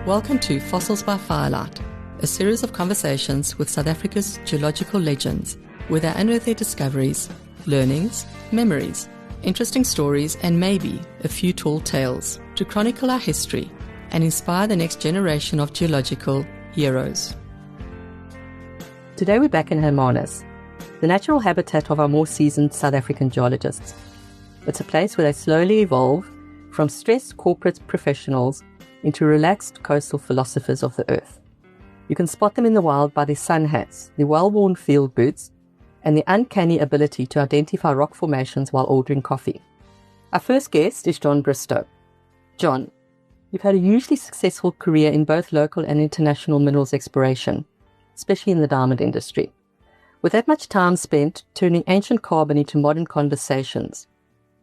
Welcome to Fossils by Firelight, a series of conversations with South Africa's geological legends, where they unearth their discoveries, learnings, memories, interesting stories, and maybe a few tall tales to chronicle our history and inspire the next generation of geological heroes. Today we're back in Hermanus, the natural habitat of our more seasoned South African geologists. It's a place where they slowly evolve from stressed corporate professionals into relaxed coastal philosophers of the earth. You can spot them in the wild by their sun hats, their well-worn field boots, and their uncanny ability to identify rock formations while ordering coffee. Our first guest is John Bristow. John, you've had a hugely successful career in both local and international minerals exploration, especially in the diamond industry. With that much time spent turning ancient carbon into modern conversations,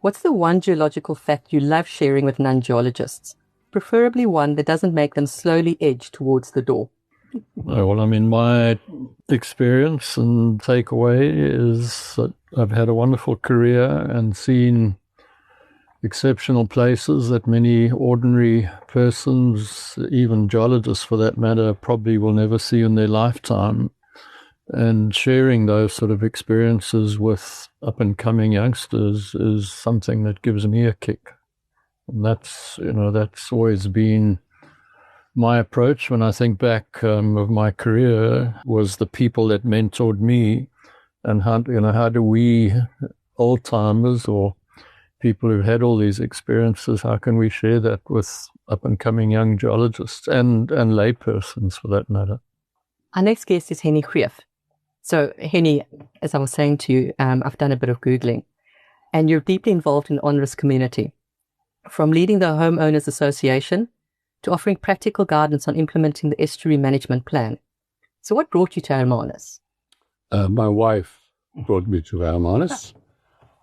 what's the one geological fact you love sharing with non-geologists? Preferably one that doesn't make them slowly edge towards the door. Well, I mean, my experience and takeaway is that I've had a wonderful career and seen exceptional places that many ordinary persons, even geologists for that matter, probably will never see in their lifetime. And sharing those sort of experiences with up-and-coming youngsters is something that gives me a kick. And that's always been my approach when I think back of my career, was the people that mentored me, and how do we old-timers or people who've had all these experiences, how can we share that with up-and-coming young geologists and laypersons for that matter? Our next guest is Henny Greeff. So, Henny, as I was saying to you, I've done a bit of Googling, and you're deeply involved in the on-risk community. From leading the Homeowners Association to offering practical guidance on implementing the estuary management plan. So what brought you to Hermanus? My wife brought me to Hermanus.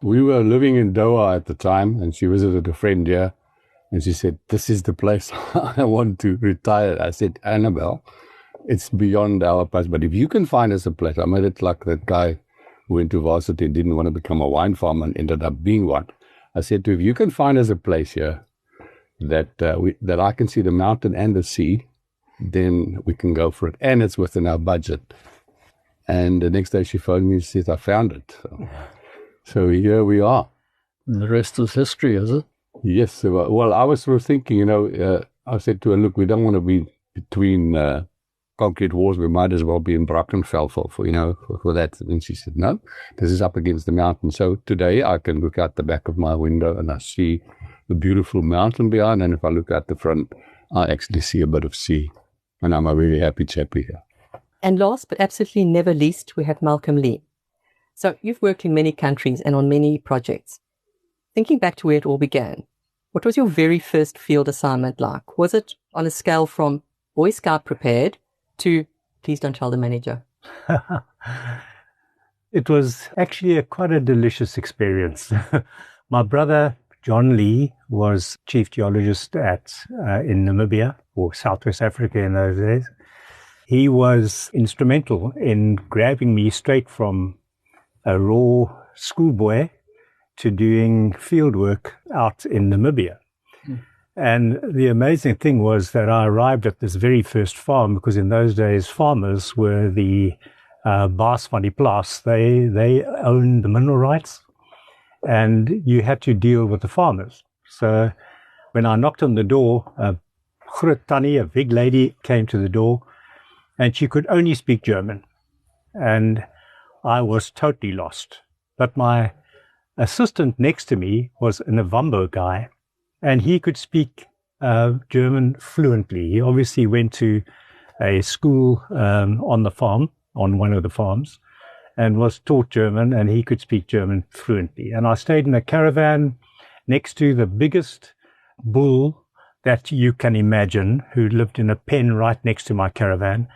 We were living in Doha at the time, and she visited a friend here, and she said, "This is the place I want to retire." I said, "Annabelle, it's beyond our price, but if you can find us a place," I made it like that guy who went to varsity and didn't want to become a wine farmer and ended up being one. I said to her, "If you can find us a place here that I can see the mountain and the sea, then we can go for it. And it's within our budget." And the next day she phoned me and said, "I found it." So here we are. And the rest is history, is it? Yes. Well, I was sort of thinking, I said to her, "Look, we don't want to be between concrete walls. We might as well be in Brackenfell for that." And she said, "No, this is up against the mountain." So today I can look out the back of my window and I see the beautiful mountain behind. And if I look out the front, I actually see a bit of sea. And I'm a really happy chappy here. And last but absolutely never least, we have Malcolm Lee. So you've worked in many countries and on many projects. Thinking back to where it all began, what was your very first field assignment like? Was it on a scale from Boy Scout prepared to please don't tell the manager? It was actually quite a delicious experience. My brother, John Lee, was chief geologist in Namibia, or Southwest Africa in those days. He was instrumental in grabbing me straight from a raw schoolboy to doing field work out in Namibia. And the amazing thing was that I arrived at this very first farm, because in those days farmers were the baas van die plaas. They owned the mineral rights, and you had to deal with the farmers. So when I knocked on the door, a groot tannie, a big lady, came to the door, and she could only speak German. And I was totally lost. But my assistant next to me was an Avambo guy, and he could speak German fluently. He obviously went to a school on the farm, on one of the farms, and was taught German, and he could speak German fluently. And I stayed in a caravan next to the biggest bull that you can imagine, who lived in a pen right next to my caravan.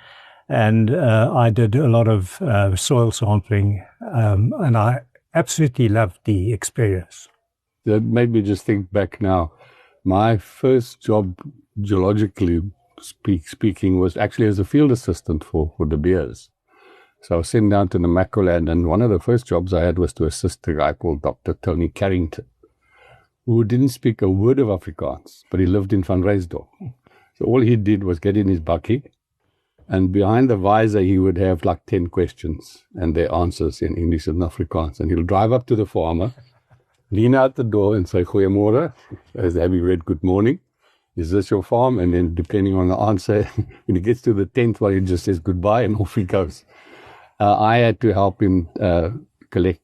And I did a lot of soil sampling, and I absolutely loved the experience. That made me just think back now. My first job, geologically speaking, was actually as a field assistant for De Beers. So I was sent down to Namaqualand, and one of the first jobs I had was to assist a guy called Dr. Tony Carrington, who didn't speak a word of Afrikaans, but he lived in Van Rysdorp. So all he did was get in his bakkie, and behind the visor he would have like 10 questions and their answers in English and Afrikaans. And he'll drive up to the farmer, lean out the door and say, "Goeiemorgen," as have you read "Good morning? Is this your farm?" And then depending on the answer, when he gets to the 10th one, he just says goodbye and off he goes. I had to help him collect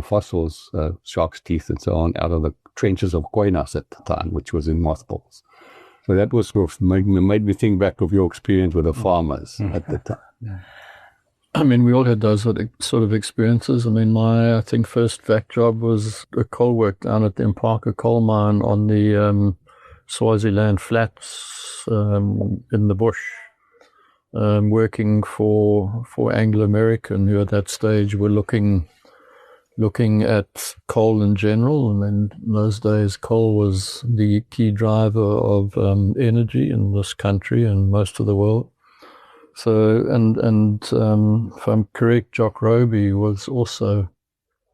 fossils, shark's teeth and so on, out of the trenches of Koinas at the time, which was in mothballs. So that was sort of made me think back of your experience with the farmers at the time. Yeah. I mean, we all had those sort of experiences. I mean, my, I think, first vac job was a coal work down at the Impaka coal mine on the Swaziland flats in the bush, working for Anglo-American, who at that stage were looking at coal in general. And then in those days, coal was the key driver of energy in this country and most of the world. So, and if I'm correct, Jock Roby was also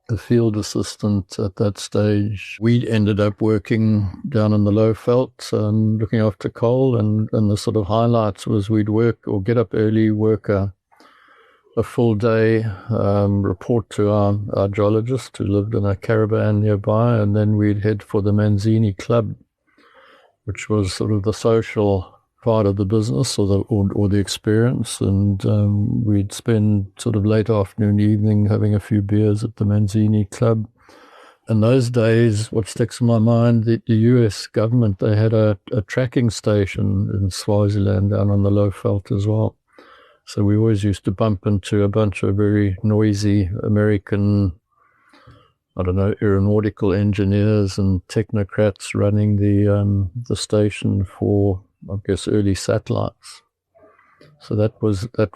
a field assistant at that stage. We ended up working down in the low veld, looking after coal, and the sort of highlights was we'd work or get up early, work a full day, report to our geologist who lived in a caravan nearby, and then we'd head for the Manzini Club, which was sort of the social part of the business or the experience, and we'd spend sort of late afternoon, evening having a few beers at the Manzini Club. In those days, what sticks in my mind, the US government, they had a tracking station in Swaziland down on the low veld as well. So we always used to bump into a bunch of very noisy American, I don't know, aeronautical engineers and technocrats running the station for, I guess, early satellites. So that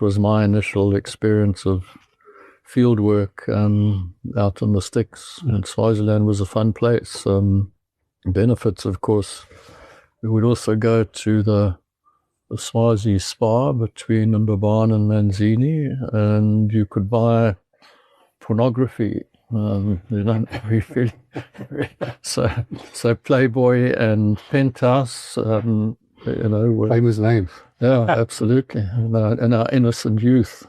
was my initial experience of field work out in the sticks. And Swaziland was a fun place. Benefits, of course, we would also go to the Swazi Spa between Mbabane and Manzini, and you could buy pornography. So Playboy and Penthouse, famous names. Yeah, absolutely. In our innocent youth.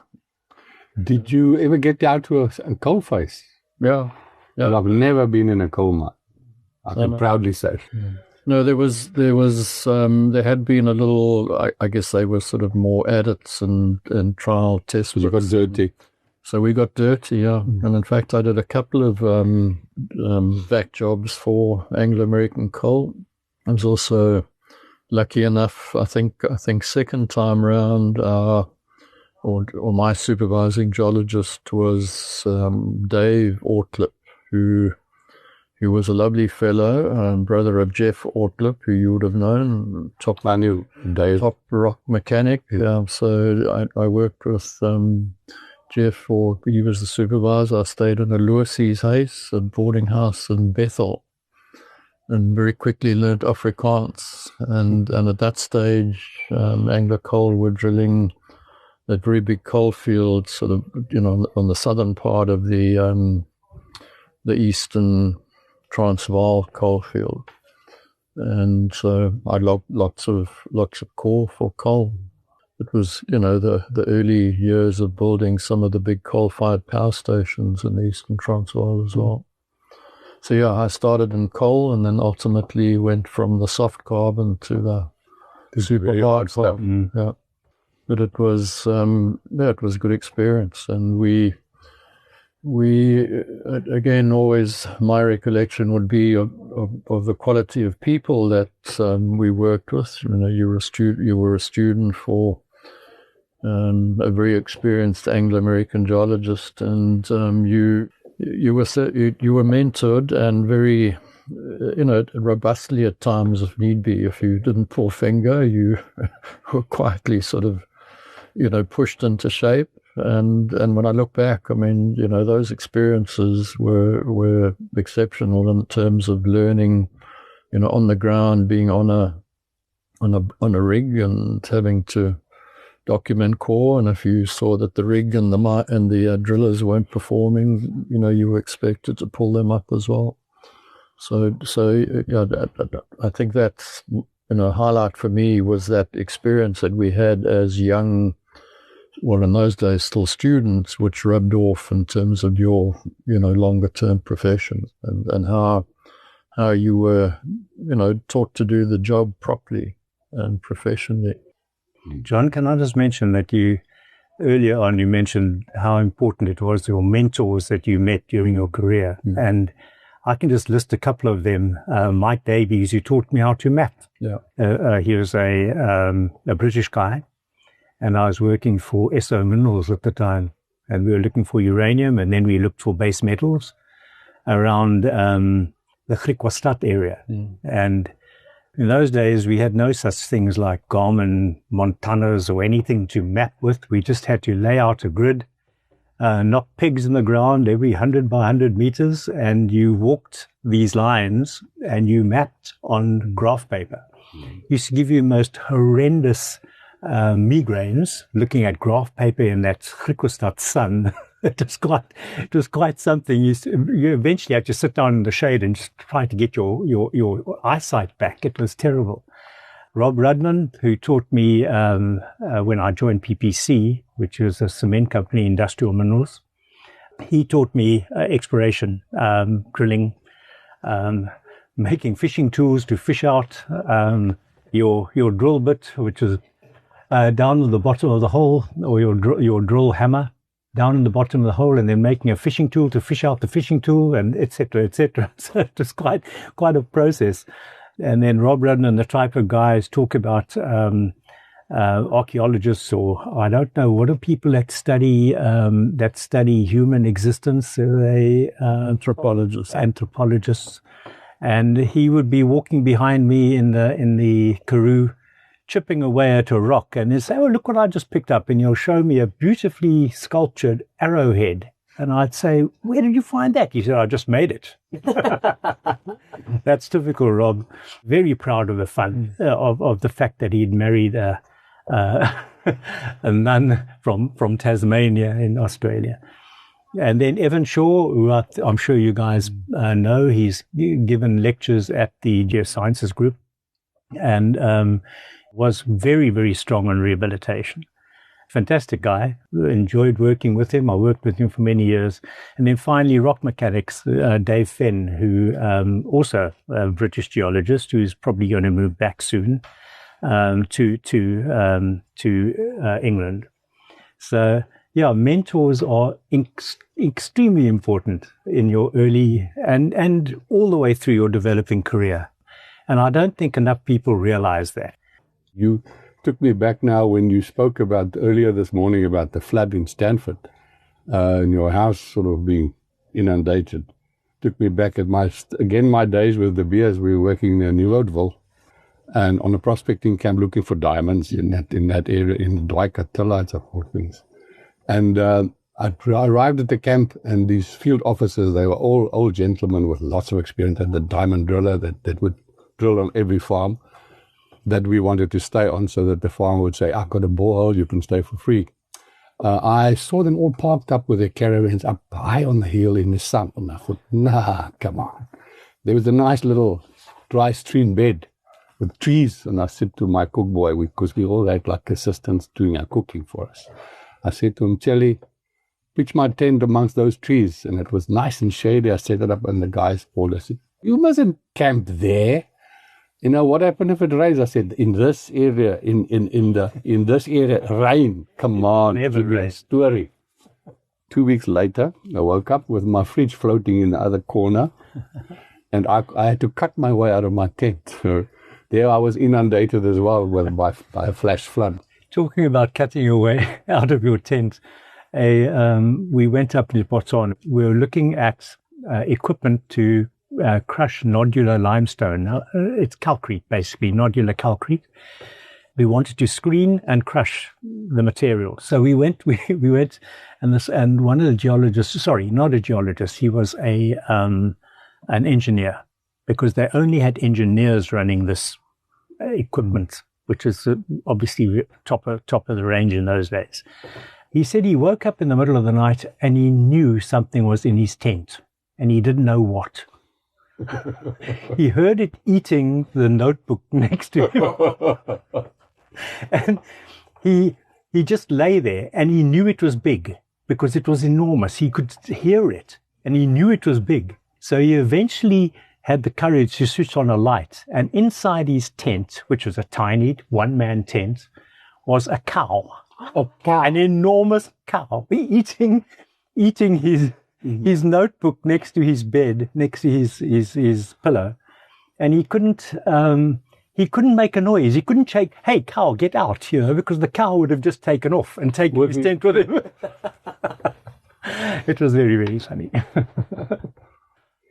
Did you ever get down to a coal face? Yeah. Well, I've never been in a coal mine. I can proudly say. No, there had been a little, I guess they were sort of more adits and trial tests. You got dirty. So we got dirty, yeah. And in fact, I did a couple of vac jobs for Anglo-American Coal. I was also lucky enough, I think second time round, or my supervising geologist was Dave Ortlip, who was a lovely fellow, brother of Jeff Ortlip, who you would have known, top rock mechanic. Yeah. So I worked with Jeff, or he was the supervisor. I stayed in a Loosies house, a boarding house in Bethel, and very quickly learned Afrikaans. And at that stage, Anglo Coal were drilling that very big coal field, sort of, on the southern part of the eastern Transvaal coal field. And so I logged lots of core for coal. It was, the early years of building some of the big coal-fired power stations in eastern Transvaal as well. So yeah, I started in coal and then ultimately went from the soft carbon to the super hard stuff. Yeah, but it was a good experience, and we again, always my recollection would be of the quality of people that we worked with. You were a student for a very experienced Anglo-American geologist, and you were mentored and very, robustly at times if need be. If you didn't pull finger, you were quietly sort of, pushed into shape. And when I look back, I mean, those experiences were exceptional in terms of learning, on the ground, being on a rig and having to document core. And if you saw that the rig and the drillers weren't performing, you were expected to pull them up as well. So yeah, I think that's highlight for me was that experience that we had as young, well, in those days still students, which rubbed off in terms of your, longer term profession, and how you were, taught to do the job properly and professionally. John, can I just mention that earlier on you mentioned how important it was, your mentors that you met during your career. Mm. And I can just list a couple of them. Mike Davies, who taught me how to map. Yeah. He was a British guy, and I was working for SO Minerals at the time, and we were looking for uranium, and then we looked for base metals around the Griquastad area. Mm. And in those days, we had no such things like Garmin Montanas or anything to map with. We just had to lay out a grid, knock pegs in the ground every 100 by 100 meters, and you walked these lines and you mapped on graph paper. Mm. Used to give you the most horrendous migraines looking at graph paper in that Griquastad sun. It was quite something. You eventually had to sit down in the shade and just try to get your eyesight back. It was terrible. Rob Rudman, who taught me when I joined PPC, which was a cement company, Industrial Minerals, he taught me exploration, drilling, making fishing tools to fish out your drill bit, which is down at the bottom of the hole, or your drill hammer down in the bottom of the hole, and then making a fishing tool to fish out the fishing tool, and etc., etc. So it was quite a process. And then Rob Rudman, the type of guys talk about archaeologists, or I don't know, what are people that study human existence? Anthropologists. And he would be walking behind me in the karoo, chipping away at a rock, and he'd say, "Oh, look what I just picked up," and he'll show me a beautifully sculptured arrowhead. And I'd say, "Where did you find that?" He said, "I just made it." That's typical Rob. Very proud of the fun, of the fact that he'd married a nun from Tasmania in Australia. And then Evan Shaw, who I'm sure you guys know, he's given lectures at the Geosciences group, and was very, very strong on rehabilitation. Fantastic guy. Enjoyed working with him. I worked with him for many years. And then finally, rock mechanics, Dave Fenn, who also a British geologist, who's probably going to move back soon to England. So, yeah, mentors are extremely important in your early and all the way through your developing career. And I don't think enough people realize that. You took me back now when you spoke about earlier this morning about the flood in Stanford and your house sort of being inundated. Took me back at my days with the Beers. We were working near New Oudtville and on a prospecting camp looking for diamonds in that area, in Dwaikatilla and so forth things. And I arrived at the camp, and these field officers, they were all old gentlemen with lots of experience, and the diamond driller that would drill on every farm that we wanted to stay on, so that the farmer would say, "I've got a borehole, you can stay for free." I saw them all parked up with their caravans up high on the hill in the sun. And I thought, nah, come on. There was a nice little dry stream bed with trees. And I said to my cook boy, because we all had like assistants doing our cooking for us, I said to him, "Chelly, pitch my tent amongst those trees." And it was nice and shady. I set it up, and the guys called us. "You mustn't camp there. You know, what happened if it rains?" I said, "In this area, in this area, rain. Come on, never rain. Story." 2 weeks later, I woke up with my fridge floating in the other corner, and I had to cut my way out of my tent. So there I was inundated as well by a flash flood. Talking about cutting your way out of your tent, we went up to Botswana. We were looking at equipment to crush nodular limestone. Now, it's calcrete, basically, nodular calcrete. We wanted to screen and crush the material. So we went, and one of the geologists, sorry, not a geologist, he was an engineer, because they only had engineers running this equipment, which is obviously top of the range in those days. He said he woke up in the middle of the night and he knew something was in his tent, and he didn't know what. He heard it eating the notebook next to him. And he just lay there, and he knew it was big because it was enormous. He could hear it, and he knew it was big. So he eventually had the courage to switch on a light, and inside his tent, which was a tiny one-man tent, was a cow. A cow. An enormous cow eating his notebook next to his bed, next to his pillow, and he couldn't make a noise. He couldn't shake, "Hey, cow, get out!" Because the cow would have just taken off and taken his tent with him. It was very, very funny.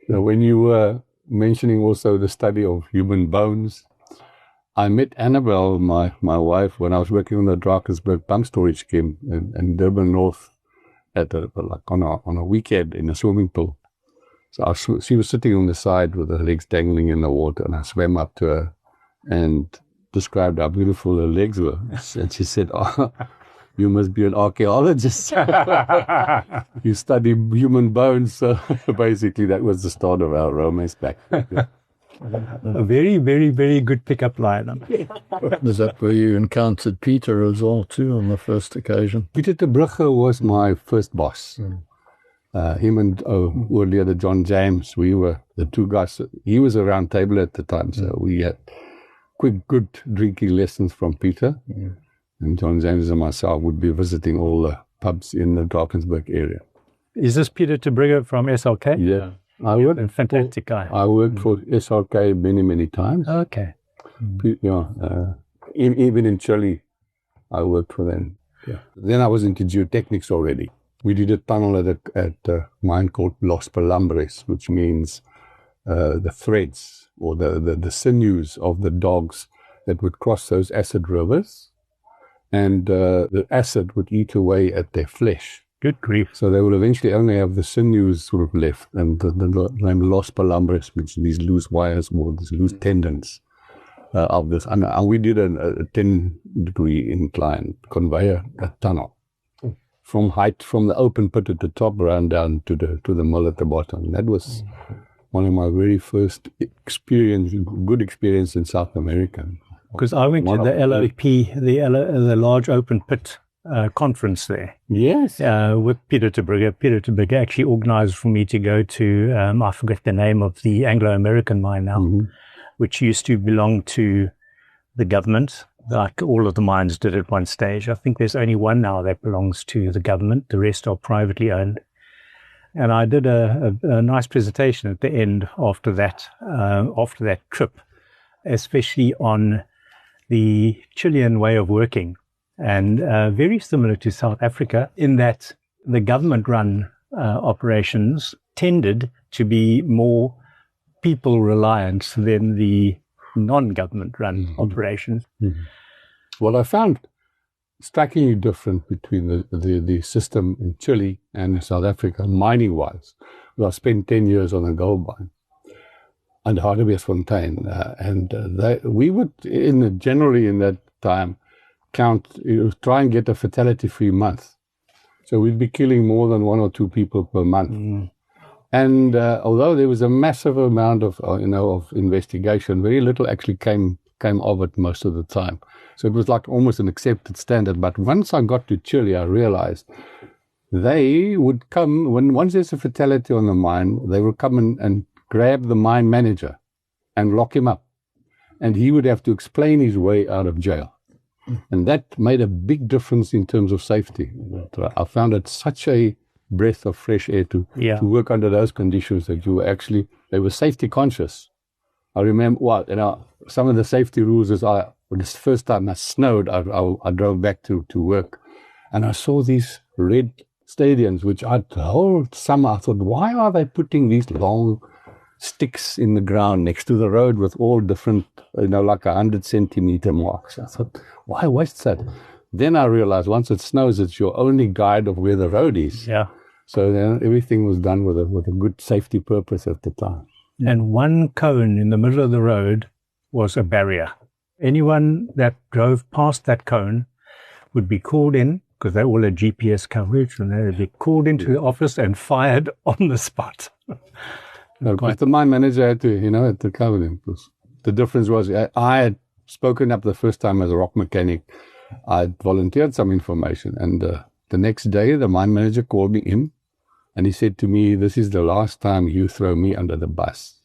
Now, when you were mentioning also the study of human bones, I met Annabelle, my wife, when I was working on the Drakensberg pump storage scheme in Durban North on a weekend in a swimming pool. So she was sitting on the side with her legs dangling in the water, and I swam up to her and described how beautiful her legs were. And she said, "Oh, you must be an archaeologist. You study human bones." So basically, that was the start of our romance back then. A very, very, very good pickup line. Is that where you encountered Peter as well, too, on the first occasion? Peter de Brugge was my first boss. Him and earlier John James, we were the two guys. He was a round table at the time, so we had good drinking lessons from Peter. And John James and myself would be visiting all the pubs in the Drakensberg area. Is this Peter de Brugge from SLK? Yeah. A fantastic guy. I worked for SRK many times. Okay. Yeah, even in Chile, I worked for them. Yeah. Then I was into geotechnics already. We did a tunnel at a mine called Los Pelambres, which means the threads or the sinews of the dogs that would cross those acid rivers, and the acid would eat away at their flesh. Good grief. So they will eventually only have the sinews sort of left, and the name Los Pelambres, which these loose wires or these loose tendons of this. And we did a 10-degree incline conveyor tunnel from the open pit at the top around down to the mill at the bottom. That was one of my very first good experience in South America. Because I went to the LOP, the Large Open Pit conference there. Yes. With Peter de Brugge. Peter de Brugge actually organized for me to go to, I forget the name of the Anglo-American mine now, which used to belong to the government, like all of the mines did at one stage. I think there's only one now that belongs to the government. The rest are privately owned. And I did a nice presentation at the end after that trip, especially on the Chilean way of working. And very similar to South Africa in that the government-run operations tended to be more people-reliant than the non-government-run operations. What I found strikingly different between the system in Chile and South Africa, mining-wise, I spent 10 years on a gold mine under Hartbeesfontein, and we would, generally in that time, try and get a fatality-free month. So we'd be killing more than 1 or 2 people per month. And although there was a massive amount of investigation, very little actually came of it most of the time. So it was like almost an accepted standard. But once I got to Chile, I realized they would come, once there's a fatality on the mine, they would come and grab the mine manager and lock him up. And he would have to explain his way out of jail. And that made a big difference in terms of safety. I found it such a breath of fresh air to work under those conditions that they were safety conscious. I remember some of the safety rules this first time it snowed, I drove back to work, and I saw these red stadiums, which the whole summer I thought, why are they putting these long sticks in the ground next to the road with all different, like 100-centimeter marks? I thought, why waste that? Then I realized once it snows, it's your only guide of where the road is. Yeah. So then everything was done with a good safety purpose at the time. And one cone in the middle of the road was a barrier. Anyone that drove past that cone would be called in, because they all had GPS coverage, and they would be called into the office and fired on the spot. No, but the mine manager had to cover them. The difference was I had spoken up the first time as a rock mechanic. I volunteered some information, and the next day the mine manager called me in, and he said to me, "This is the last time you throw me under the bus.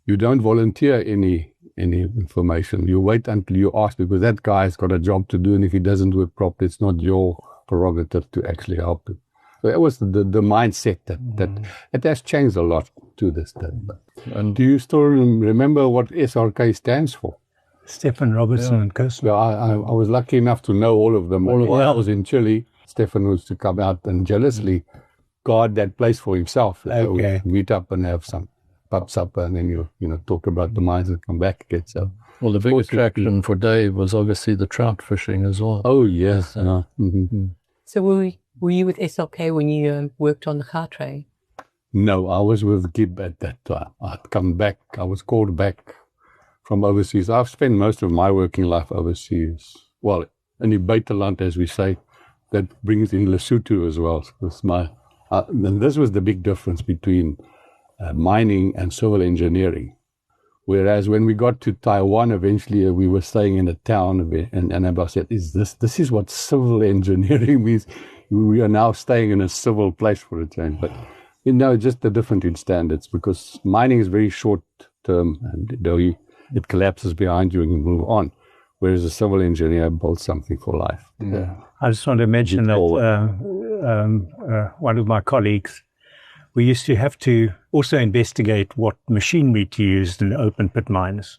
You don't volunteer any information. You wait until you ask, because that guy's got a job to do, and if he doesn't work properly, it's not your prerogative to actually help him." So that was the mindset that it has changed a lot to this day. And do you still remember what SRK stands for? Stefan, Robertson, and Kirsten. Well, I was lucky enough to know all of them. When I was in Chile, Stefan was to come out and jealously guard that place for himself. So we meet up and have some pub supper, and then you talk about the mines and come back again. So, well, the big attraction for Dave was obviously the trout fishing as well. Oh yes. So were you with SLK when you worked on the Gautrain? No, I was with Gib at that time. I'd come back. I was called back from overseas. I've spent most of my working life overseas. Well, in the buitenland, as we say, that brings in Lesotho as well. And this was the big difference between mining and civil engineering. Whereas when we got to Taiwan, eventually we were staying in a town, and I said, this is what civil engineering means. We are now staying in a civil place for a change. But, just the difference in standards, because mining is very short term, and it collapses behind you and you move on. Whereas a civil engineer builds something for life. Yeah. I just want to mention that one of my colleagues, we used to have to also investigate what machinery to use in open pit mines.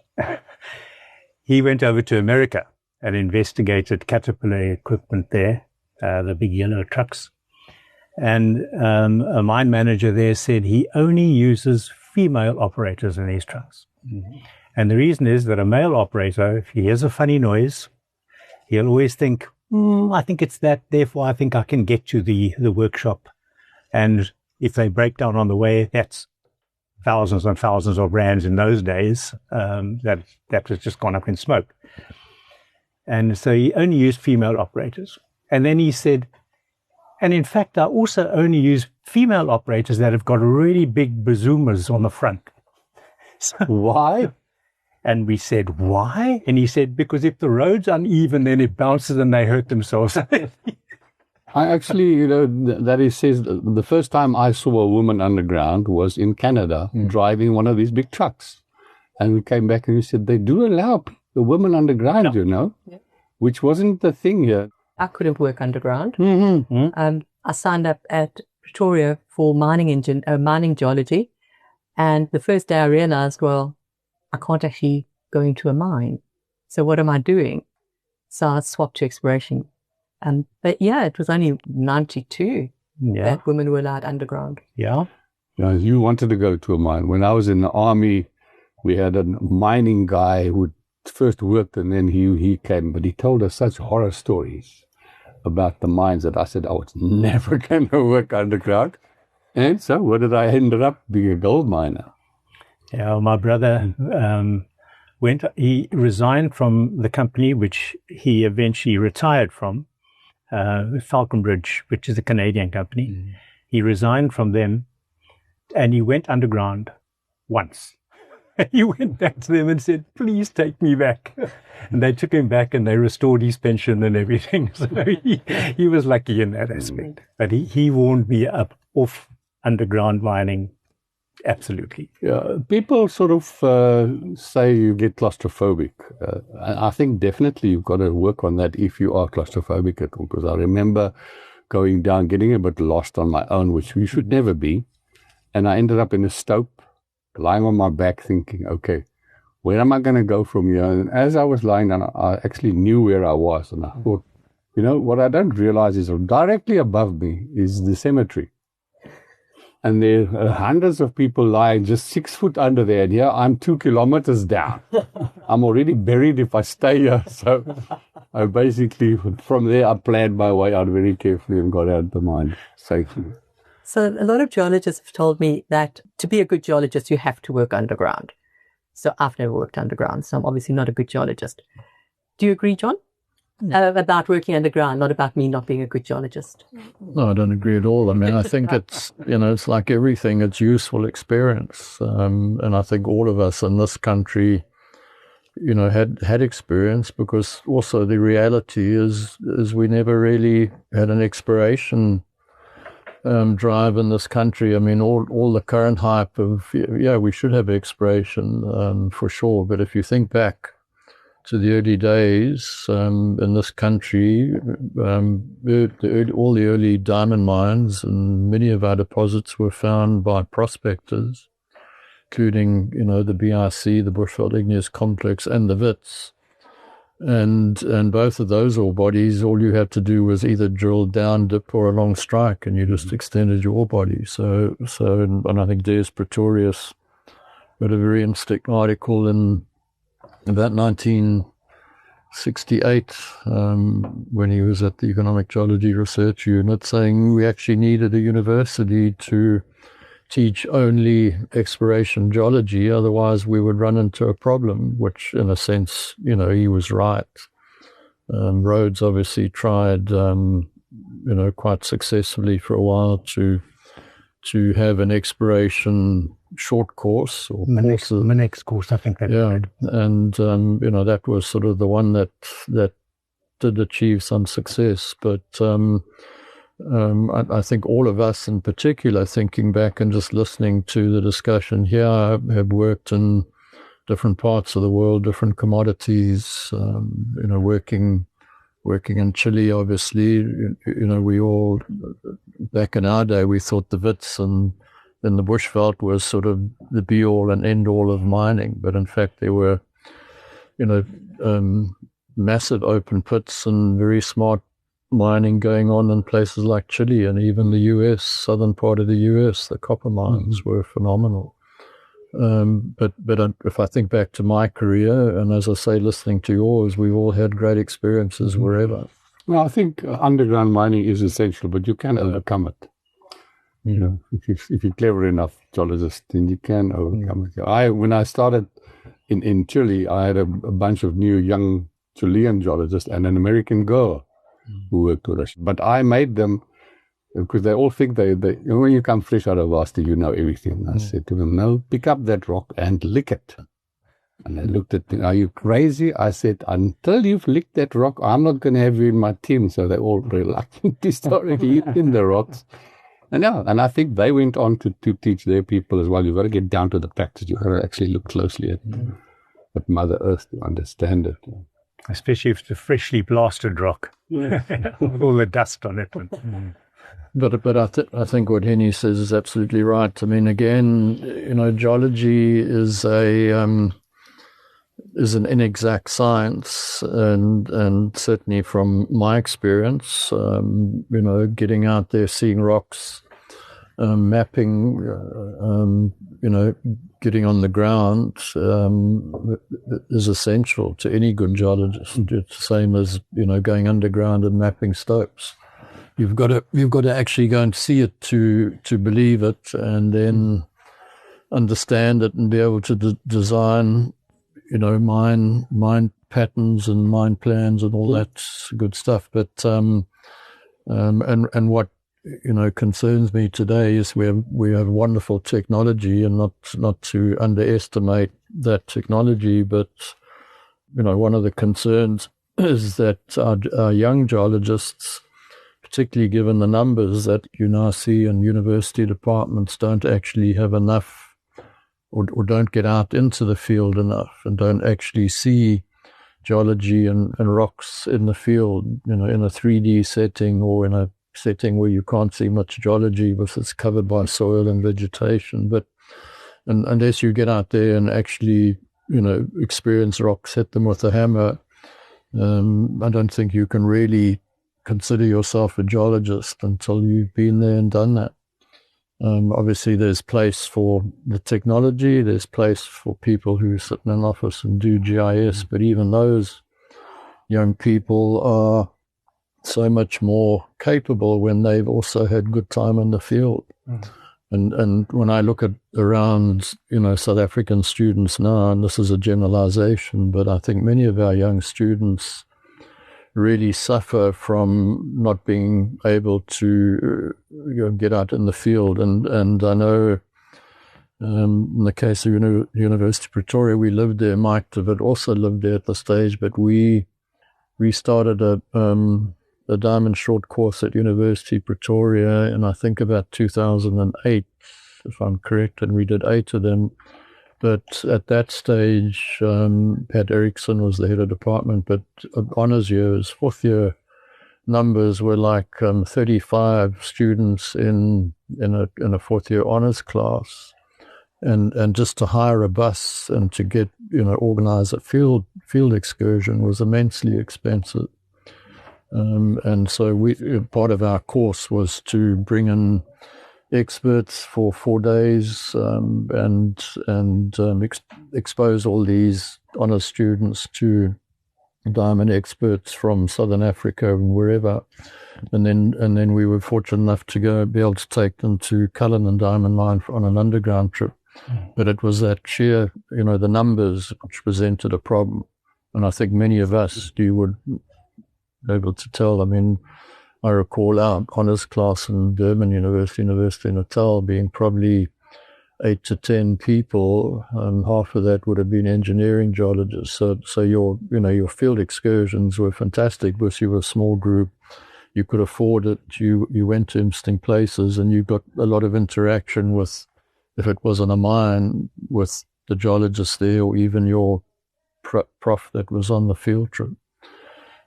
He went over to America and investigated Caterpillar equipment there, the big yellow trucks. And a mine manager there said he only uses female operators in these trucks. Mm-hmm. And the reason is that a male operator, if he hears a funny noise, he'll always think, I think it's that, therefore I think I can get to the workshop. And if they break down on the way, that's thousands and thousands of rands in those days. That was just gone up in smoke. And so he only used female operators. And then he said, and in fact, I also only use female operators that have got really big bazoomas on the front. So, why? And we said, why? And he said, because if the road's uneven, then it bounces and they hurt themselves. I actually, that he says, the first time I saw a woman underground was in Canada, driving one of these big trucks. And we came back and he said, they do allow the women underground, which wasn't the thing here. I couldn't work underground. Mm-hmm. I signed up at Pretoria for mining geology. And the first day I realized, well, I can't actually go into a mine. So what am I doing? So I swapped to exploration. But yeah, it was only 92 that women were allowed underground. Yeah. You wanted to go to a mine. When I was in the army, we had a mining guy who first worked and then he came, but he told us such horror stories about the mines that I said I was never going to work underground. And so what did I end up being a gold miner? Yeah, my brother he resigned from the company, which he eventually retired from, Falconbridge, which is a Canadian company. Mm. He resigned from them and he went underground once. He went back to them and said, please take me back. And they took him back and they restored his pension and everything. So he was lucky in that aspect. But he warned me off underground mining. Absolutely. Yeah, people sort of say you get claustrophobic. I think definitely you've got to work on that if you are claustrophobic at all. Because I remember going down, getting a bit lost on my own, which we should never be. And I ended up in a stope, lying on my back thinking, okay, where am I going to go from here? And as I was lying down, I actually knew where I was. And I thought, what I don't realize is directly above me is the cemetery. And there are hundreds of people lying just 6 foot under there. And here I'm 2 kilometers down. I'm already buried if I stay here. So I basically, from there, I planned my way out very carefully and got out of the mine safely. So a lot of geologists have told me that to be a good geologist, you have to work underground. So I've never worked underground, so I'm obviously not a good geologist. Do you agree, John? about working underground, not about me not being a good geologist. No, I don't agree at all. I mean, I think it's, it's like everything, it's useful experience. And I think all of us in this country, had experience, because also the reality is we never really had an exploration drive in this country. I mean, all the current hype of, we should have exploration for sure. But if you think back to the early days in this country, all the early diamond mines and many of our deposits were found by prospectors, including, the BRC, the Bushveld Igneous Complex, and the Wits. And both of those ore bodies, all you had to do was either drill down, dip, or a long strike, and you just extended your ore body. So, and I think Des Pretorius wrote a very interesting article in about 1968, when he was at the Economic Geology Research Unit, saying we actually needed a university to teach only exploration geology, otherwise we would run into a problem, which in a sense, he was right. Rhodes obviously tried, quite successfully for a while to have an exploration short course or Minex course, I think that. Yeah, and that was sort of the one that did achieve some success, but I think all of us in particular, thinking back and just listening to the discussion here, have worked in different parts of the world, different commodities, working in Chile, obviously. We all, back in our day, we thought the Wits and then the Bushveld was sort of the be-all and end-all of mining. But in fact, there were, massive open pits and very smart mining going on in places like Chile and even the US, southern part of the US. The copper mines were phenomenal. But if I think back to my career, and as I say, listening to yours, we've all had great experiences wherever. Well, I think underground mining is essential, but you can overcome it. If you're clever enough, geologist, then you can overcome it. When I started in Chile, I had a bunch of new young Chilean geologists and an American girl who worked with us. But I made them, because they all think they when you come fresh out of varsity, you know everything. I said to them, no, pick up that rock and lick it. And they looked at me, are you crazy? I said, until you've licked that rock, I'm not going to have you in my team. So they all reluctantly started eating the rocks. And I think they went on to teach their people as well. You've got to get down to the practice. You've got to actually look closely at Mother Earth to understand it. Especially if it's a freshly blasted rock. With all the dust on it. But I think what Henny says is absolutely right. I mean, again, geology is an inexact science, and certainly from my experience, getting out there, seeing rocks, mapping, getting on the ground is essential to any good geologist. It's the same as going underground and mapping stopes. You've got to actually go and see it to believe it, and then understand it and be able to design, mine patterns and mine plans and all that good stuff. But and what concerns me today is we have wonderful technology, and not to underestimate that technology, but one of the concerns is that our young geologists, particularly given the numbers that you now see in university departments, don't actually have enough or don't get out into the field enough, and don't actually see geology and rocks in the field, in a 3D setting, or in a setting where you can't see much geology because it's covered by soil and vegetation. But unless you get out there and actually, experience rocks, hit them with a hammer, I don't think you can really consider yourself a geologist until you've been there and done that. Obviously, there's place for the technology, there's place for people who sit in an office and do GIS, but even those young people are so much more capable when they've also had good time in the field. And when I look at around, South African students now, and this is a generalization, but I think many of our young students really suffer from not being able to get out in the field. And I know in the case of University of Pretoria, we lived there. Mike David also lived there at the stage, but we started a diamond short course at University of Pretoria in, I think, about 2008, if I'm correct, and we did 8 of them. But at that stage, Pat Erickson was the head of department, but honours years, 4th year numbers were like 35 students in a 4th year honours class. And just to hire a bus and to get, organize a field excursion was immensely expensive. And so part of our course was to bring in experts for 4 days and expose all these honours students to diamond experts from Southern Africa and wherever. And then we were fortunate enough to be able to take them to Cullinan Diamond Mine on an underground trip. But it was that sheer, the numbers which presented a problem. And I think many of us, you would be able to tell. I mean, I recall our honours class in Durban University Natal being probably 8 to 10 people, and half of that would have been engineering geologists. So your field excursions were fantastic because you were a small group. You could afford it. You went to interesting places, and you got a lot of interaction with, if it wasn't a mine, with the geologists there, or even your prof that was on the field trip.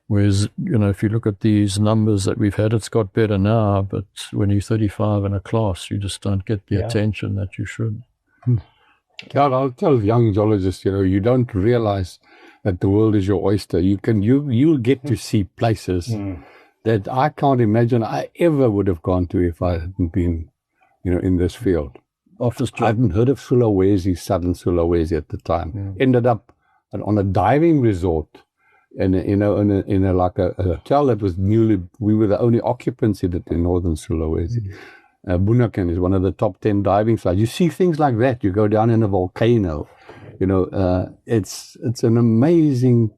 Whereas, if you look at these numbers that we've had, it's got better now, but when you're 35 in a class, you just don't get the attention that you should. God, I'll tell young geologists, you don't realize that the world is your oyster. You'll get to see places that I can't imagine I ever would have gone to if I hadn't been, in this field. I hadn't heard of Sulawesi, southern Sulawesi at the time. Ended up on a diving resort. And in a hotel that was we were the only occupants in northern Sulawesi. Bunaken is one of the top 10 diving sites. You see things like that. You go down in a volcano. It's an amazing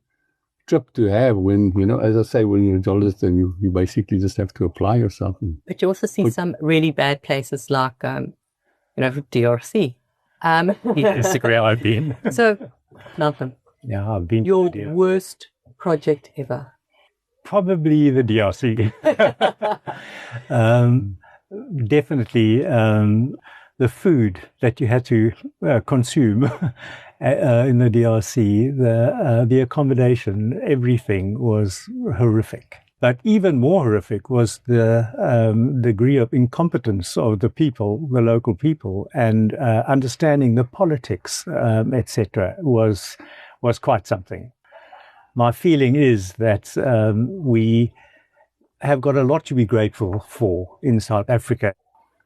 trip to have when, as I say, when you're a geologist and you basically just have to apply yourself. But you also see some really bad places like, DRC. That's where I've been. So, Malcolm. Yeah, I've been. Your worst project ever? Probably the DRC. Definitely the food that you had to consume in the DRC, the accommodation, everything was horrific. But even more horrific was the degree of incompetence of the people, the local people, and understanding the politics, etc., was quite something. My feeling is that we have got a lot to be grateful for in South Africa.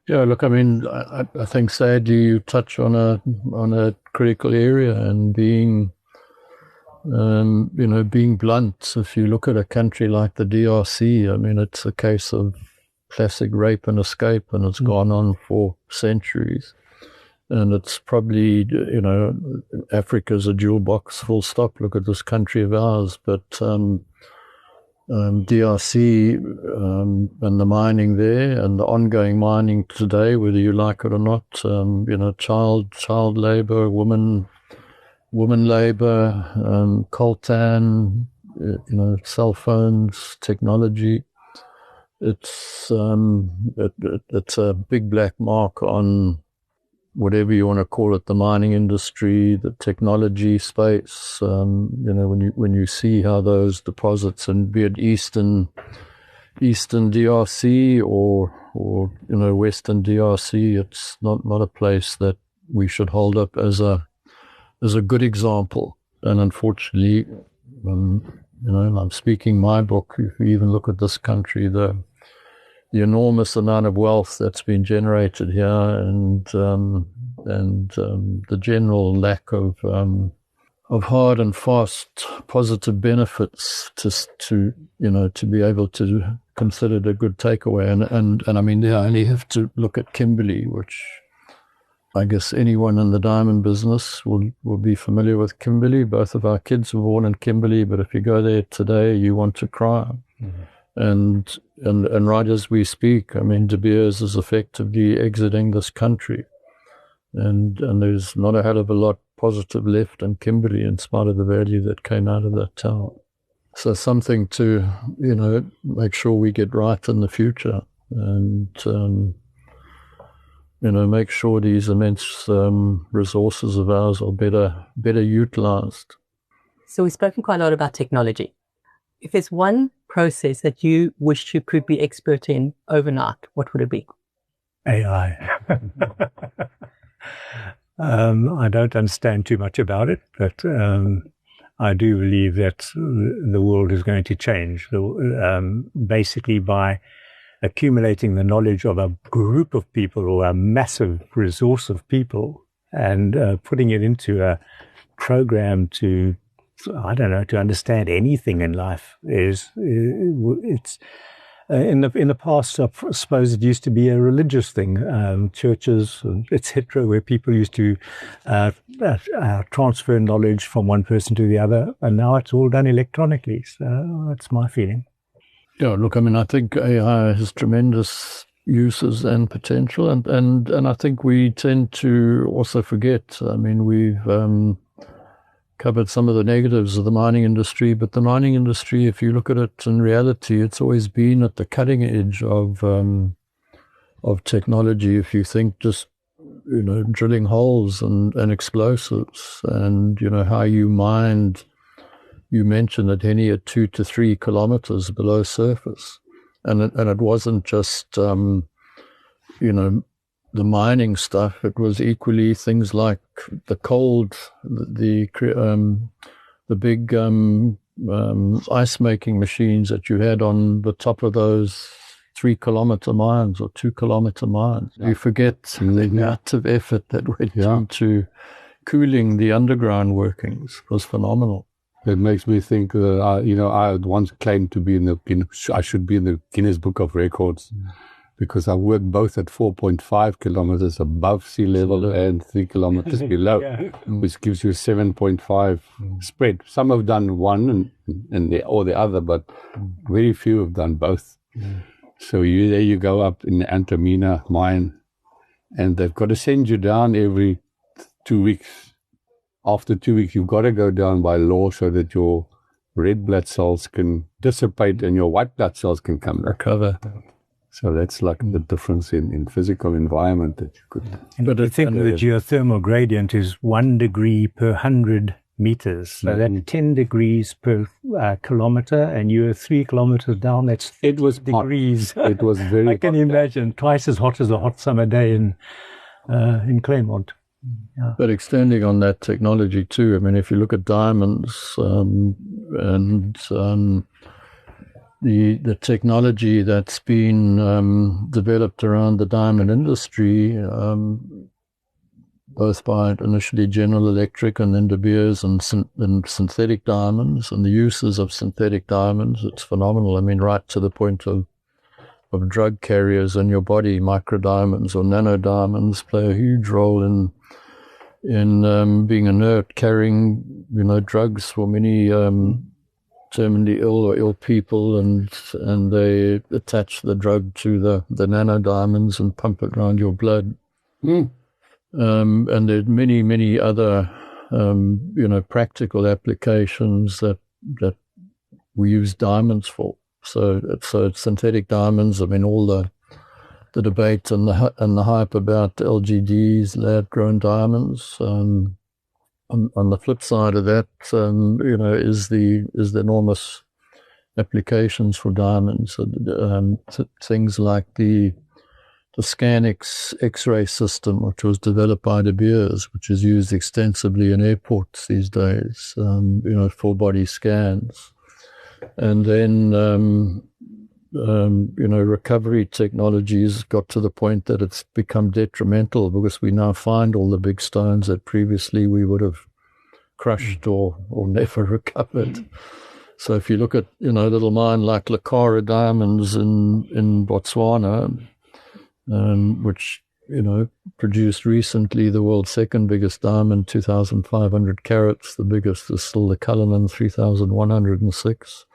Yeah, look, I mean, I think sadly you touch on a critical area, and being blunt. If you look at a country like the DRC, I mean, it's a case of classic rape and escape, and it's gone on for centuries. And it's probably, Africa's a jewel box, full stop. Look at this country of ours. But DRC and the mining there and the ongoing mining today, whether you like it or not, child labor, woman labor, coltan, cell phones, technology. It's a big black mark on whatever you want to call it, the mining industry, the technology space. When you see how those deposits, and be it Eastern DRC or Western DRC, it's not a place that we should hold up as a good example. And unfortunately, I'm speaking my book. If you even look at this country, the enormous amount of wealth that's been generated here, and the general lack of hard and fast positive benefits to be able to consider it a good takeaway. And I mean, I only have to look at Kimberley, which I guess anyone in the diamond business will be familiar with Kimberley. Both of our kids were born in Kimberley, but if you go there today, you want to cry. And right as we speak, I mean, De Beers is effectively exiting this country. And there's not a hell of a lot positive left in Kimberley in spite of the value that came out of that town. So something to, make sure we get right in the future and, make sure these immense resources of ours are better utilized. So we've spoken quite a lot about technology. If there's one process that you wish you could be expert in overnight, what would it be? AI. I don't understand too much about it, but I do believe that the world is going to change basically by accumulating the knowledge of a group of people or a massive resource of people and putting it into a program to understand anything in life it's in the past, I suppose it used to be a religious thing, churches, etc., where people used to transfer knowledge from one person to the other, and now it's all done electronically. So that's my feeling. Yeah, look, I mean, I think AI has tremendous uses and potential, and I think we tend to also forget. I mean, we've covered some of the negatives of the mining industry, but the mining industry, if you look at it in reality, it's always been at the cutting edge of technology. If you think just, drilling holes and explosives and, how you mined, you mentioned that Henny at 2 to 3 kilometers below surface. And it wasn't just, the mining stuff. It was equally things like the cold, the big ice making machines that you had on the top of those 3-kilometer mines or 2-kilometer mines. You forget the amount of effort that went into cooling the underground workings. It was phenomenal. It makes me think that I once claimed to be I should be in the Guinness Book of Records. Because I worked both at 4.5 kilometers above sea level and 3 kilometers below, which gives you a 7.5 spread. Some have done one or the other, but very few have done both. So you go up in the Antamina mine, and they've got to send you down every 2 weeks. After 2 weeks, you've got to go down by law so that your red blood cells can dissipate and your white blood cells can come recover. So that's like the difference in physical environment that you could. But I think the geothermal gradient is 1 degree per 100 meters. So that's 10 degrees per kilometer, and you're 3 kilometers down. That's 30 degrees. It was very. I can imagine twice as hot as a hot summer day in Claremont. Yeah. But extending on that technology too, I mean, if you look at diamonds the technology that's been developed around the diamond industry, both by initially General Electric and then De Beers and synthetic diamonds and the uses of synthetic diamonds, it's phenomenal. I mean, right to the point of drug carriers in your body, microdiamonds or nanodiamonds play a huge role in being inert, carrying, drugs for many terminally ill or ill people, and they attach the drug to the nanodiamonds and pump it around your blood. And there's many other practical applications that we use diamonds for. So it's synthetic diamonds. I mean, all the debate and the hype about LGDs, lab-grown diamonds. On the flip side of that, is the enormous applications for diamonds. Things like the ScanX X-ray system, which was developed by De Beers, which is used extensively in airports these days. Full body scans, and then recovery technologies got to the point that it's become detrimental because we now find all the big stones that previously we would have crushed or never recovered. So if you look at, a little mine like Lekara Diamonds in Botswana, which produced recently the world's second biggest diamond, 2,500 carats. The biggest is still the Cullinan, 3,106.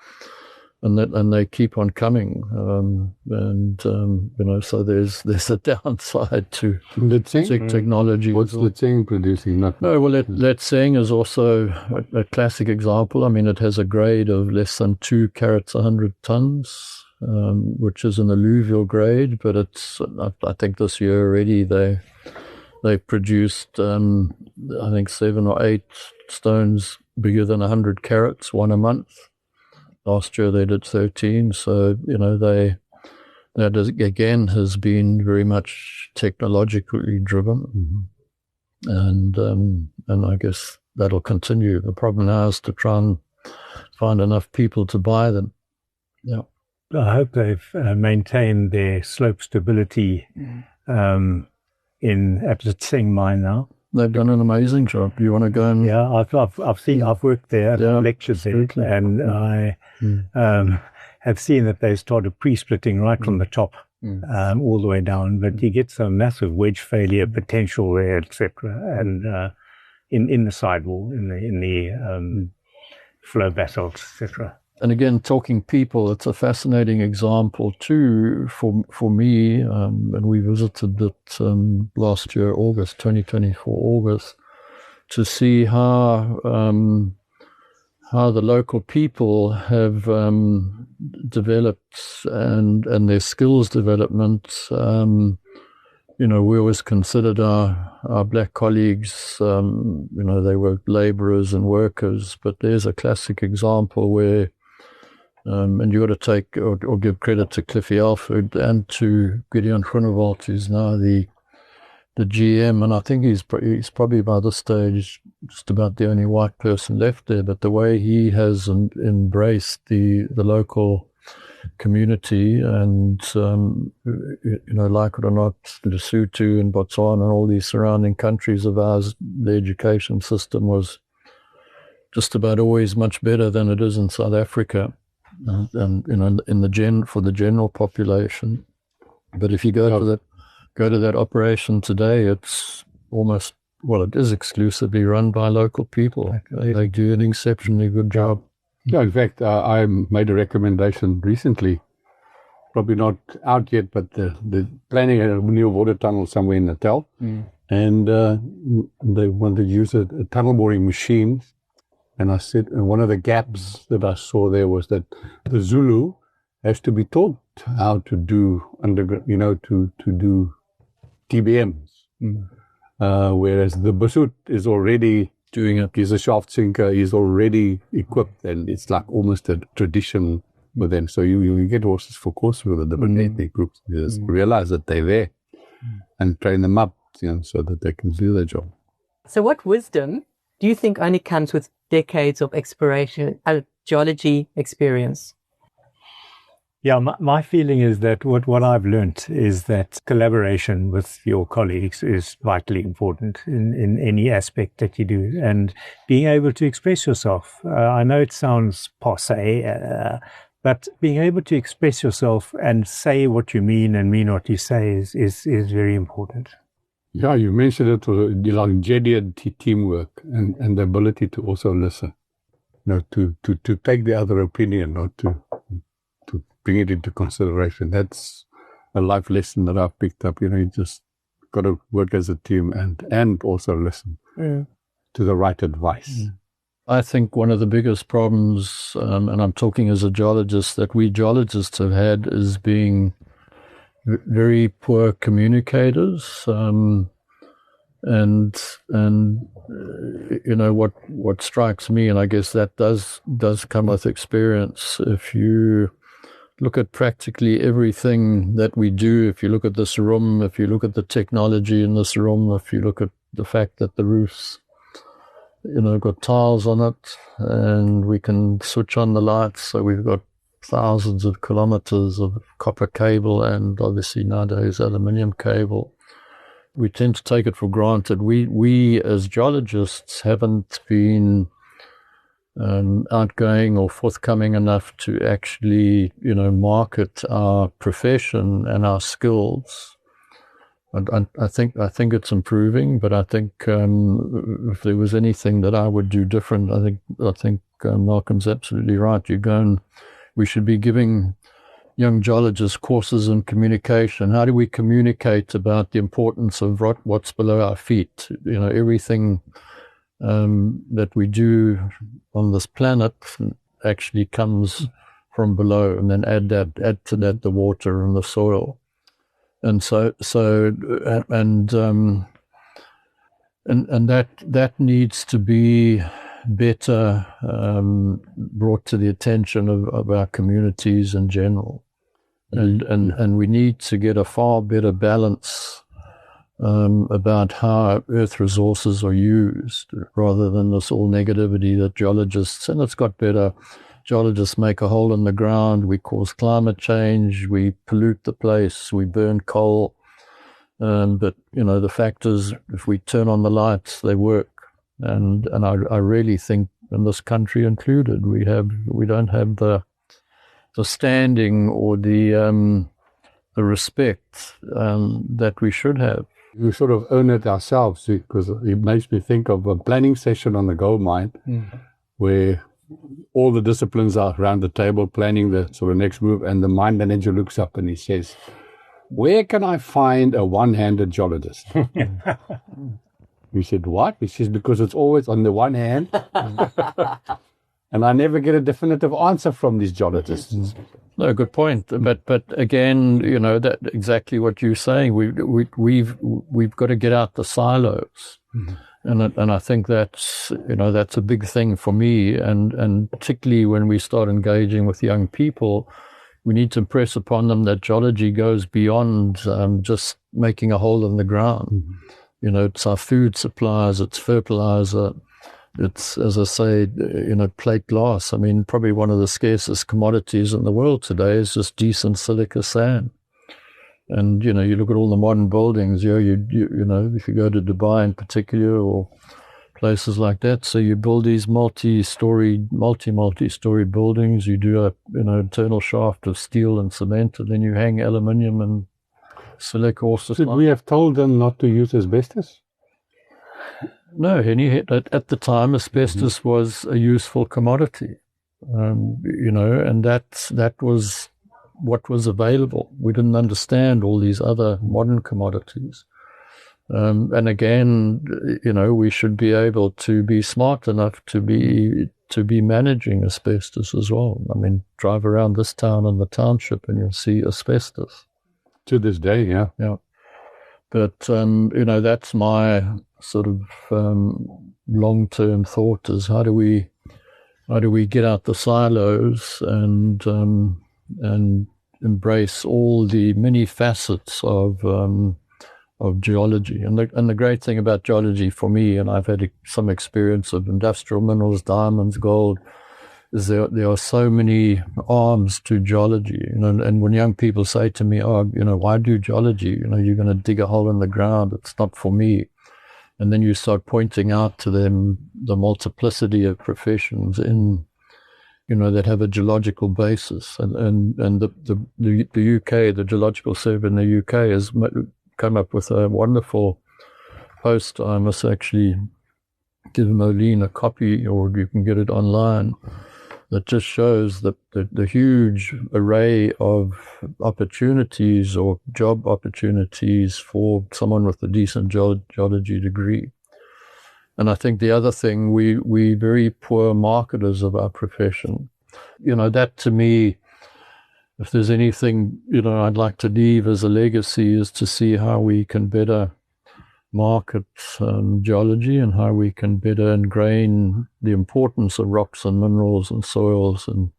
And they keep on coming, so there's a downside to technology. What's Litseng producing? No, well, Litseng is also a classic example. I mean, it has a grade of less than 2 carats 100 tons, which is an alluvial grade. But I think this year already they produced I think 7 or 8 stones bigger than 100 carats, one a month. Last year they did 13, so that again has been very much technologically driven, and I guess that'll continue. The problem now is to try and find enough people to buy them. Yeah, I hope they've maintained their slope stability at Litseng mine now. They've done an amazing job. You want to go and... Yeah, I've worked there, lectured there, and I have seen that they started pre-splitting right from the top all the way down, but you get some massive wedge failure potential there, etc., and in the sidewall, in the flow basalts, etc. And again, talking people, it's a fascinating example too for me. And we visited it last year, August 2024, August, to see how the local people have developed and their skills development. We always considered our black colleagues, they were labourers and workers, but there's a classic example where. And you've got to take or give credit to Cliffy Alford and to Gideon Groenewald, who's now the GM, and I think he's probably by this stage just about the only white person left there. But the way he has embraced the local community, and like it or not, Lesotho and Botswana and all these surrounding countries of ours, the education system was just about always much better than it is in South Africa. And for the general population, but if you go to that operation today, it's almost it is exclusively run by local people. They do an exceptionally good job. Yeah, in fact, I made a recommendation recently, probably not out yet, but they're planning a new water tunnel somewhere in Natal, and they want to use a tunnel boring machine. And I said, one of the gaps that I saw there was that the Zulu has to be taught how to do underground, to do TBMs. Whereas the Basut is already doing it. He's a shaft sinker. He's already equipped, and it's like almost a tradition with them. So you get horses for course with the different ethnic groups. You just realize that they're there and train them up, so that they can do their job. So what wisdom do you think only comes with decades of exploration, geology experience? Yeah, my feeling is that what I've learnt is that collaboration with your colleagues is vitally important in any aspect that you do, and being able to express yourself. I know it sounds passé, but being able to express yourself and say what you mean and mean what you say is very important. Yeah, you mentioned it, like genuine teamwork and the ability to also listen, to take the other opinion, or to bring it into consideration. That's a life lesson that I've picked up. You just got to work as a team and also listen to the right advice. I think one of the biggest problems, and I'm talking as a geologist, that we geologists have had is being very poor communicators, and what strikes me, and I guess that does come with experience. If you look at practically everything that we do, if you look at this room, if you look at the technology in this room, if you look at the fact that the roof's got tiles on it, and we can switch on the lights, so we've got thousands of kilometers of copper cable and obviously nowadays aluminium cable. We tend to take it for granted. We as geologists haven't been outgoing or forthcoming enough to actually, market our profession and our skills I think it's improving, but I think if there was anything that I would do different, I think Malcolm's absolutely right. We should be giving young geologists courses in communication. How do we communicate about the importance of what's below our feet? Everything that we do on this planet actually comes from below, and then add to that the water and the soil. And that needs to be better brought to the attention of our communities in general, and we need to get a far better balance about how earth resources are used, rather than this all negativity that geologists, and it's got better. Geologists make a hole in the ground, we cause climate change, we pollute the place, we burn coal. But, the fact is, if we turn on the lights, they work. And I really think, in this country included, we don't have the standing or the respect that we should have. We sort of own it ourselves, because it makes me think of a planning session on the gold mine, where all the disciplines are around the table planning the sort of next move, and the mine manager looks up and he says, "Where can I find a one-handed geologist?" We said, "What?" He says, "Because it's always on the one hand." And I never get a definitive answer from these geologists. No, good point. But again, that exactly what you're saying. We've got to get out the silos. And I think that's a big thing for me, and particularly when we start engaging with young people, we need to impress upon them that geology goes beyond just making a hole in the ground. It's our food supplies, it's fertilizer, it's, as I say, plate glass. I mean, probably one of the scarcest commodities in the world today is just decent silica sand. And, you look at all the modern buildings, if you go to Dubai in particular, or places like that, so you build these multi-story buildings, you do a, internal shaft of steel and cement, and then you hang aluminium and silica. Should we have told them not to use asbestos? No, Henny, at the time, asbestos was a useful commodity, and that was what was available. We didn't understand all these other modern commodities. And again, we should be able to be smart enough to be managing asbestos as well. I mean, drive around this town and the township and you'll see asbestos. To this day, yeah. Yeah. But, that's my sort of long-term thought, is how do we get out the silos and embrace all the many facets of geology. And the great thing about geology for me, and I've had some experience of industrial minerals, diamonds, gold, is there are so many arms to geology. And when young people say to me, why do geology? You're going to dig a hole in the ground. It's not for me. And then you start pointing out to them the multiplicity of professions that have a geological basis. And the UK, the Geological Survey in the UK has come up with a wonderful post. I must actually give Moline a copy, or you can get it online, that just shows the huge array of opportunities or job opportunities for someone with a decent geology degree. And I think the other thing, we very poor marketers of our profession. That to me, if there's anything, I'd like to leave as a legacy, is to see how we can better market geology, and how we can better ingrain the importance of rocks and minerals and soils and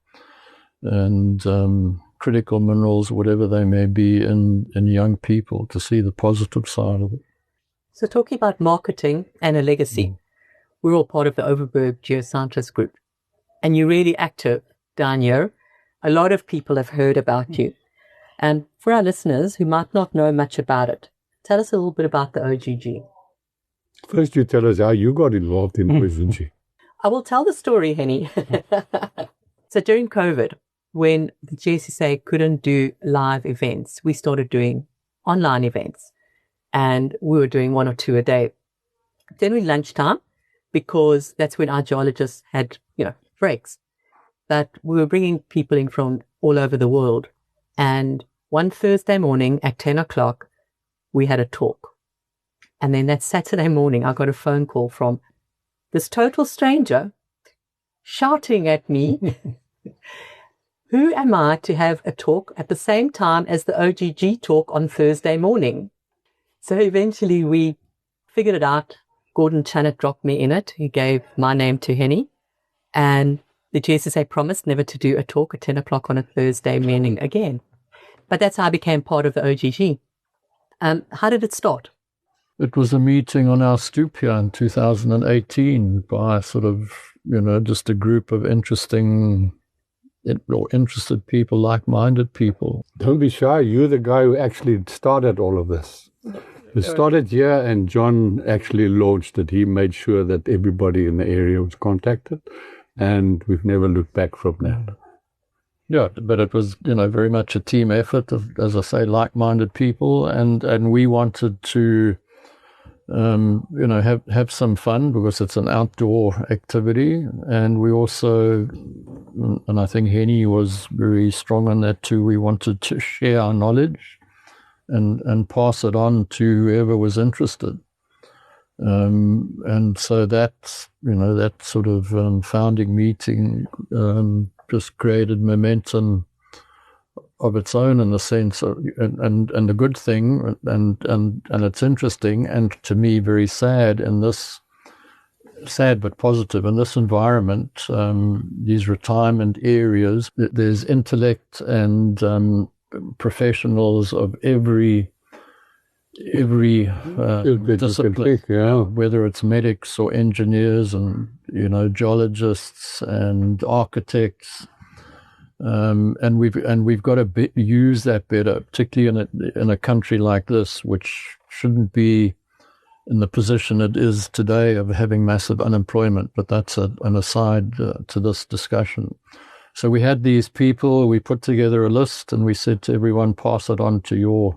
critical minerals, whatever they may be, in young people, to see the positive side of it. So talking about marketing and a legacy, we're all part of the Overberg Geoscientist Group, and you're really active down here. A lot of people have heard about you. And for our listeners who might not know much about it, tell us a little bit about the OGG. First, you tell us how you got involved in OGG. I will tell the story, Henny. So during COVID, when the GSSA couldn't do live events, we started doing online events. and we were doing 1 or 2 a day. Then we lunchtime, because that's when our geologists had, breaks. But we were bringing people in from all over the world. And one Thursday morning at 10 o'clock, we had a talk. And then that Saturday morning, I got a phone call from this total stranger shouting at me, who am I to have a talk at the same time as the OGG talk on Thursday morning? So eventually we figured it out. Gordon Channett dropped me in it. He gave my name to Henny. And the GSSA promised never to do a talk at 10 o'clock on a Thursday morning again. But that's how I became part of the OGG. How did it start? It was a meeting on our stoop here in 2018 by sort of, just a group of interested people, like-minded people. Don't be shy. You're the guy who actually started all of this. You started here, and John actually launched it. He made sure that everybody in the area was contacted, and we've never looked back from that. Yeah, but it was, very much a team effort of, as I say, like-minded people, and we wanted to, have some fun, because it's an outdoor activity, and we also, and I think Henny was very strong on that too, we wanted to share our knowledge and pass it on to whoever was interested. And so that's, that sort of founding meeting just created momentum of its own, in the sense of, and the good thing, and it's interesting, and to me very sad but positive in this environment, these retirement areas, there's intellect and professionals of every discipline, whether it's medics or engineers and geologists and architects, and we've got to use that better, particularly in a country like this, which shouldn't be in the position it is today of having massive unemployment. But that's an aside to this discussion. So we had these people, we put together a list, and we said to everyone, pass it on to your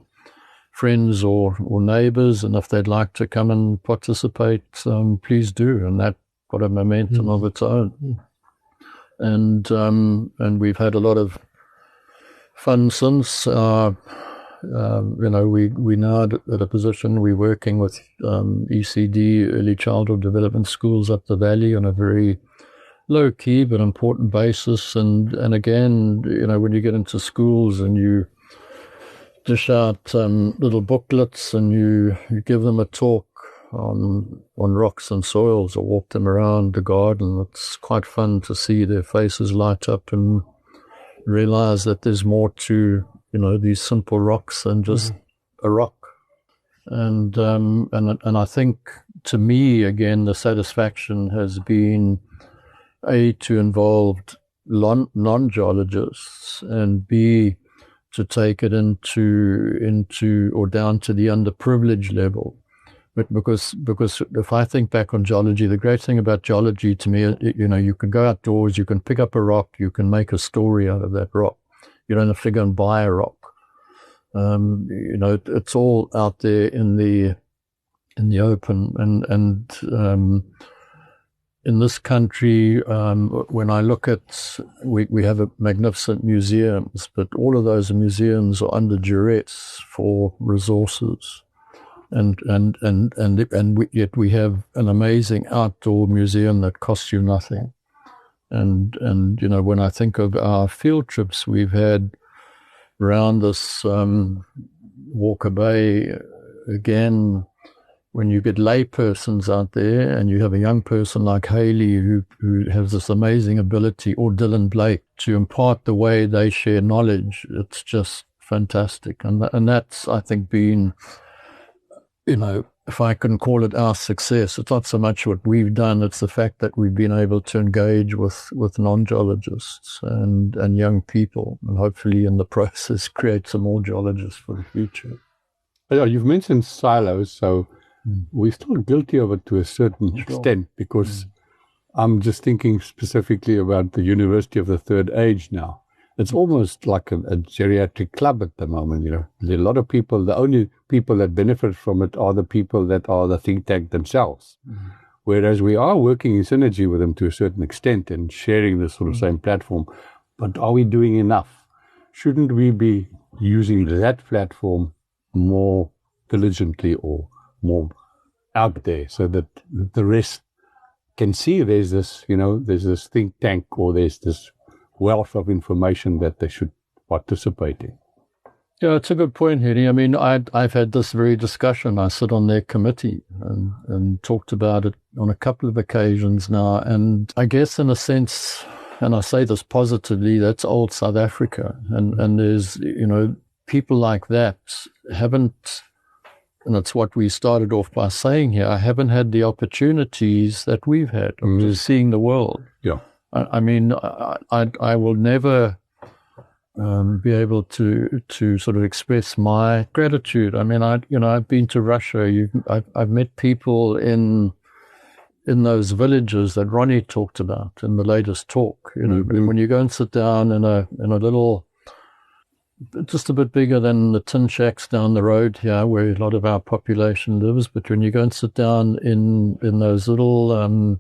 friends or neighbors, and if they'd like to come and participate, please do. And that got a momentum of its own. And we've had a lot of fun since. We now at a position, we're working with ECD, early childhood development schools up the valley, on a very low key but important basis, and again, when you get into schools and you dish out little booklets and you give them a talk on rocks and soils, or walk them around the garden, it's quite fun to see their faces light up and realize that there's more to these simple rocks than just a rock. And I think, to me, again, the satisfaction has been A, to involve non-geologists, and B, to take it into or down to the underprivileged level. But because if I think back on geology, the great thing about geology to me, you can go outdoors, you can pick up a rock, you can make a story out of that rock. You don't have to go and buy a rock. It's all out there in the open, and in this country, when I look at, we have magnificent museums, but all of those museums are under duress for resources, and yet we have an amazing outdoor museum that costs you nothing. And when I think of our field trips we've had around this Walker Bay, again, when you get lay persons out there, and you have a young person like Haley who has this amazing ability, or Dylan Blake, to impart the way they share knowledge, it's just fantastic. And that's, I think, been, if I can call it our success, it's not so much what we've done, it's the fact that we've been able to engage with non-geologists and young people, and hopefully in the process create some more geologists for the future. You've mentioned silos, so we're still guilty of it to a certain extent, because I'm just thinking specifically about the University of the Third Age now. It's almost like a geriatric club at the moment, you know. There are a lot of people, the only people that benefit from it are the people that are the think tank themselves. Mm-hmm. Whereas we are working in synergy with them to a certain extent and sharing this sort of same platform. But are we doing enough? Shouldn't we be using that platform more diligently or more out there so that the rest can see there's this, you know, there's this think tank or there's this wealth of information that they should participate in? Yeah, it's a good point, Henny. I mean, I've had this very discussion. I sit on their committee and talked about it on a couple of occasions now. And I guess in a sense, and I say this positively, that's old South Africa. And there's, you know, people like that haven't, and it's what we started off by saying here, haven't had the opportunities that we've had of seeing the world. Yeah. I mean, I will never be able to sort of express my gratitude. I mean, I've been to Russia. I've met people in those villages that Ronnie talked about in the latest talk. You know, when you go and sit down in a little, just a bit bigger than the tin shacks down the road here, where a lot of our population lives. But when you go and sit down in those little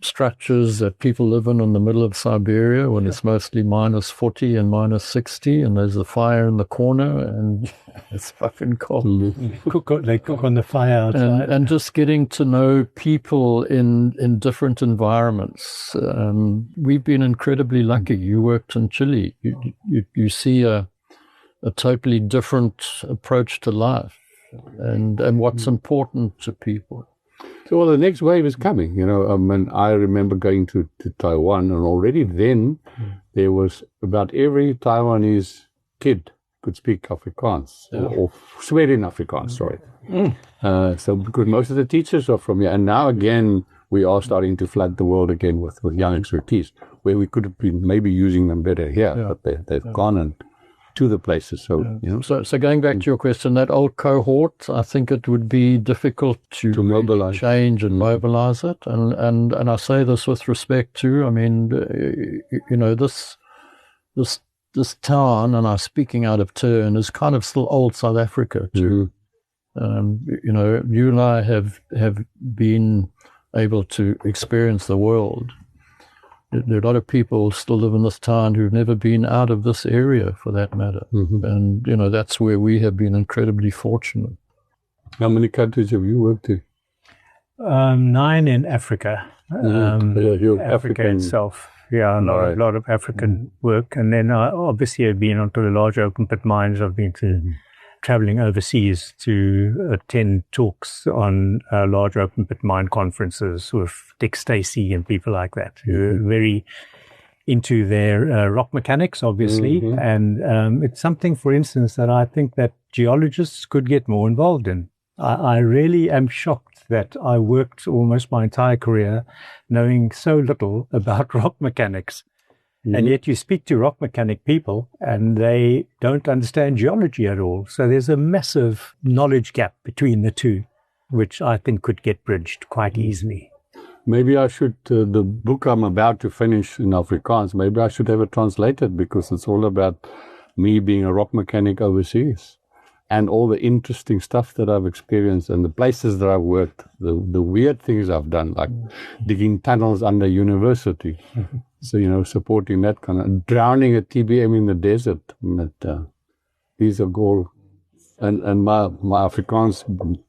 structures that people live in the middle of Siberia, when it's mostly minus 40 and minus 60, and there's a fire in the corner, and it's fucking cold. They cook on the fire outside. And just getting to know people in different environments. We've been incredibly lucky. You worked in Chile. You see a totally different approach to life and what's important to people. So, well, the next wave is coming, you know. And I remember going to Taiwan, and already then there was about every Taiwanese kid could speak Afrikaans or swear in Afrikaans, sorry. So, because most of the teachers are from here, and now again we are starting to flood the world again with young expertise, where we could have been maybe using them better here, but they've gone and to the places. So, you know. So going back to your question, that old cohort, I think it would be difficult to mobilize, change and mobilize it. And I say this with respect to, I mean, you know, this town, and I'm speaking out of turn, is kind of still old South Africa too. You know, you and I have been able to experience the world. There are a lot of people still live in this town who've never been out of this area, for that matter. And, you know, that's where we have been incredibly fortunate. How many countries have you worked in? 9 in Africa. Africa African itself. Yeah, a lot of African work. And then obviously I've been onto the large open pit mines. I've been traveling overseas to attend talks on large open pit mine conferences with Dick Stacey and people like that, who are very into their rock mechanics, obviously. And it's something, for instance, that I think that geologists could get more involved in. I really am shocked that I worked almost my entire career knowing so little about rock mechanics. And yet you speak to rock mechanic people and they don't understand geology at all. So there's a massive knowledge gap between the two, which I think could get bridged quite easily. Maybe I should, the book I'm about to finish in Afrikaans, maybe I should have it translated, because it's all about me being a rock mechanic overseas and all the interesting stuff that I've experienced and the places that I've worked, the weird things I've done, like digging tunnels under university. So, you know, supporting that kind of, drowning a TBM in the desert. These are goal. And my Afrikaans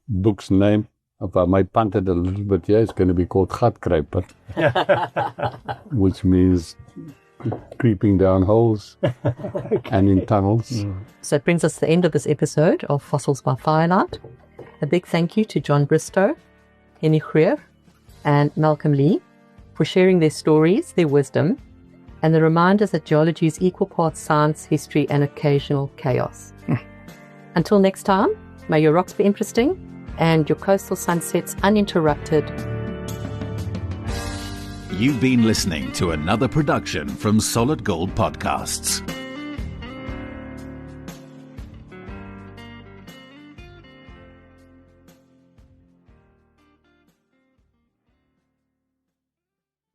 book's name, if I might punt it a little bit here, it's going to be called Gatkruiper, which means creeping down holes and in tunnels. So it brings us to the end of this episode of Fossils by Firelight. A big thank you to John Bristow, Henny Greeff, and Malcolm Lee for sharing their stories, their wisdom, and the reminders that geology is equal parts science, history, and occasional chaos. Until next time, may your rocks be interesting and your coastal sunsets uninterrupted. You've been listening to another production from Solid Gold Podcasts.